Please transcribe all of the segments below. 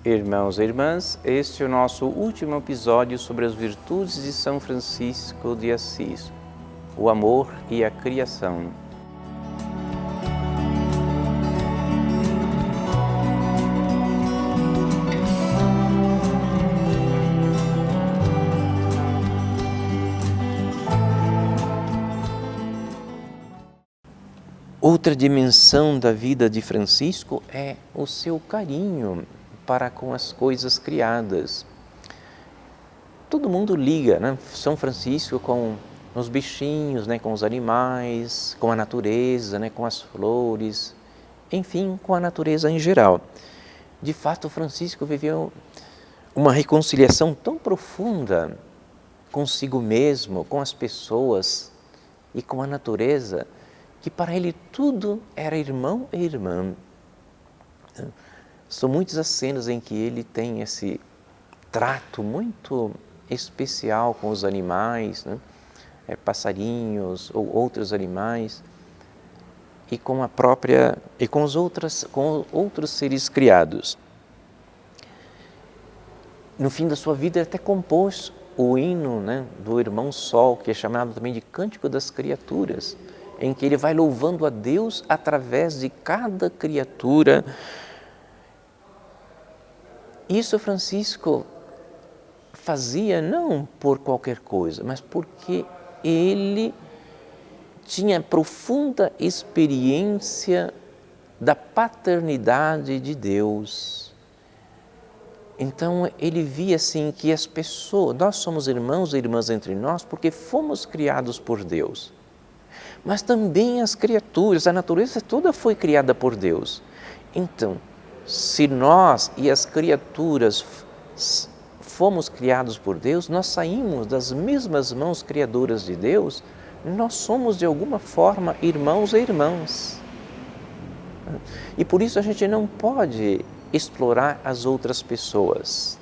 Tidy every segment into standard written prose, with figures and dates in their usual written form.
Irmãos e irmãs, este é o nosso último episódio sobre as virtudes de São Francisco de Assis, o amor e a criação. Outra dimensão da vida de Francisco é o seu carinho para com as coisas criadas. Todo mundo liga, né? São Francisco com os bichinhos, né? Com os animais, com a natureza, né? Com as flores, enfim, com a natureza em geral. De fato, Francisco viveu uma reconciliação tão profunda consigo mesmo, com as pessoas e com a natureza, que para ele tudo era irmão e irmã. São muitas as cenas em que ele tem esse trato muito especial com os animais, né? Passarinhos ou outros animais, e com a própria e com outros seres criados. No fim da sua vida, ele até compôs o hino, né, do Irmão Sol, que é chamado também de Cântico das Criaturas, em que ele vai louvando a Deus através de cada criatura. Isso Francisco fazia não por qualquer coisa, mas porque ele tinha profunda experiência da paternidade de Deus. Então ele via assim que as pessoas, nós somos irmãos e irmãs entre nós porque fomos criados por Deus. Mas também as criaturas, a natureza toda foi criada por Deus. Então, se nós e as criaturas fomos criados por Deus, nós saímos das mesmas mãos criadoras de Deus, nós somos de alguma forma irmãos e irmãs. E por isso a gente não pode explorar as outras pessoas,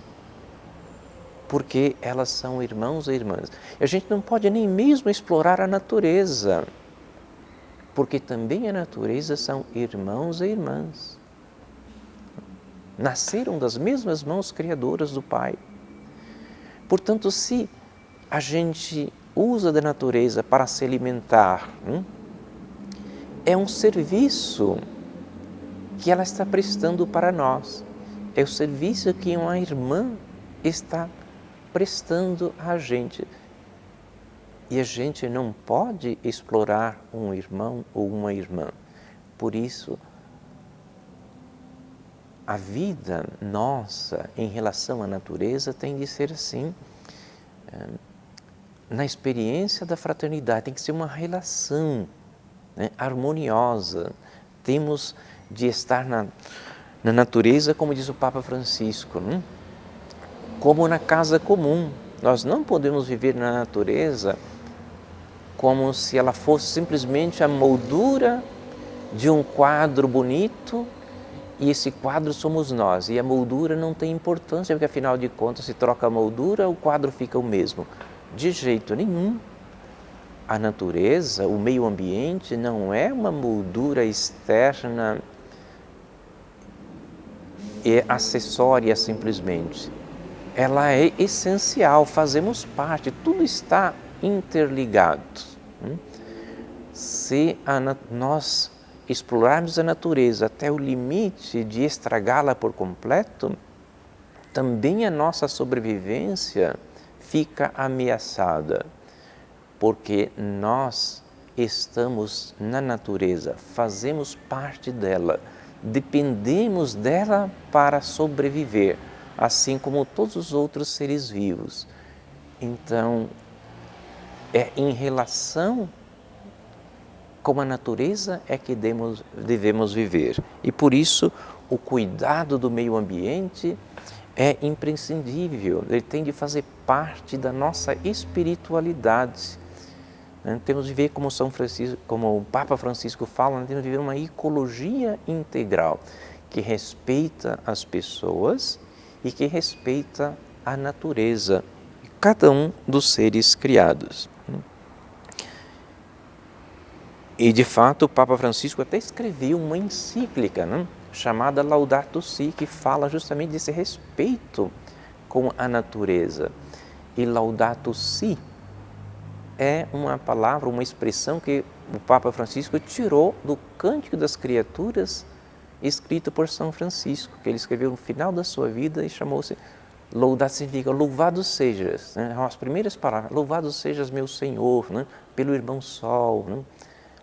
porque elas são irmãos e irmãs. A gente não pode nem mesmo explorar a natureza, porque também a natureza são irmãos e irmãs. Nasceram das mesmas mãos criadoras do Pai. Portanto, se a gente usa da natureza para se alimentar, é um serviço que ela está prestando para nós. É o serviço que uma irmã está prestando a gente. E a gente não pode explorar um irmão ou uma irmã. Por isso, a vida nossa em relação à natureza tem de ser assim, na experiência da fraternidade, tem que ser uma relação, né, harmoniosa. Temos de estar na natureza, como diz o Papa Francisco, como na casa comum. Nós não podemos viver na natureza como se ela fosse simplesmente a moldura de um quadro bonito e esse quadro somos nós. E a moldura não tem importância, porque afinal de contas, se troca a moldura, o quadro fica o mesmo. De jeito nenhum. A natureza, o meio ambiente, não é uma moldura externa e acessória simplesmente. Ela é essencial, fazemos parte, tudo está interligado. Se nós explorarmos a natureza até o limite de estragá-la por completo, também a nossa sobrevivência fica ameaçada, porque nós estamos na natureza, fazemos parte dela, dependemos dela para sobreviver, assim como todos os outros seres vivos. Então, é em relação com a natureza é que devemos viver. E por isso, o cuidado do meio ambiente é imprescindível, ele tem de fazer parte da nossa espiritualidade. Temos de ver como São Francisco, como o Papa Francisco fala, temos de viver uma ecologia integral, que respeita as pessoas e que respeita a natureza, cada um dos seres criados. E de fato o Papa Francisco até escreveu uma encíclica, chamada Laudato Si, que fala justamente desse respeito com a natureza. E Laudato Si é uma palavra, uma expressão que o Papa Francisco tirou do Cântico das Criaturas, escrito por São Francisco, que ele escreveu no final da sua vida e chamou-se Laudato significa louvado sejas, né? As primeiras palavras, louvado sejas meu Senhor, né? Pelo irmão Sol, né?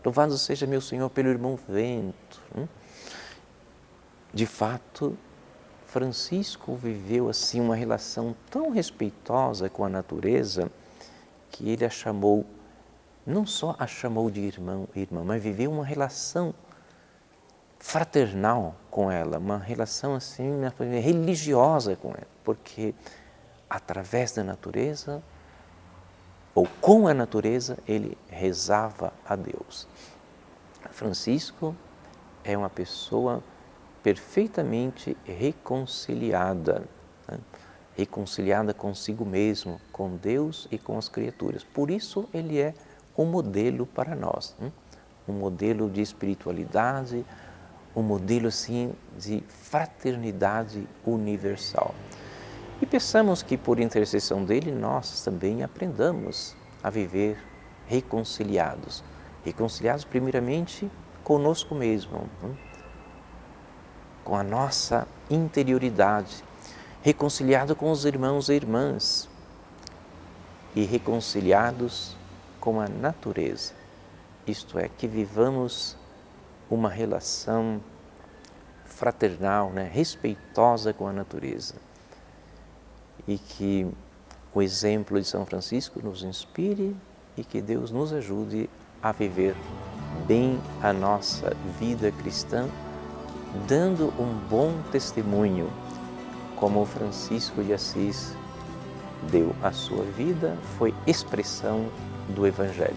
Louvado seja meu Senhor pelo irmão Vento. Né? De fato, Francisco viveu assim uma relação tão respeitosa com a natureza que ele a chamou, não só a chamou de irmã, mas viveu uma relação fraternal com ela, uma relação assim religiosa com ela, porque através da natureza ou com a natureza ele rezava a Deus. Francisco é uma pessoa perfeitamente reconciliada, né? Reconciliada consigo mesmo, com Deus e com as criaturas. Por isso ele é um modelo para nós, né? Um modelo de espiritualidade, um modelo assim de fraternidade universal. E pensamos que por intercessão dele nós também aprendamos a viver reconciliados. Reconciliados primeiramente conosco mesmo, né? Com a nossa interioridade, reconciliado com os irmãos e irmãs e reconciliados com a natureza. Isto é, que vivamos uma relação fraternal, né, respeitosa com a natureza. E que o exemplo de São Francisco nos inspire e que Deus nos ajude a viver bem a nossa vida cristã, dando um bom testemunho, como Francisco de Assis deu a sua vida, foi expressão do Evangelho.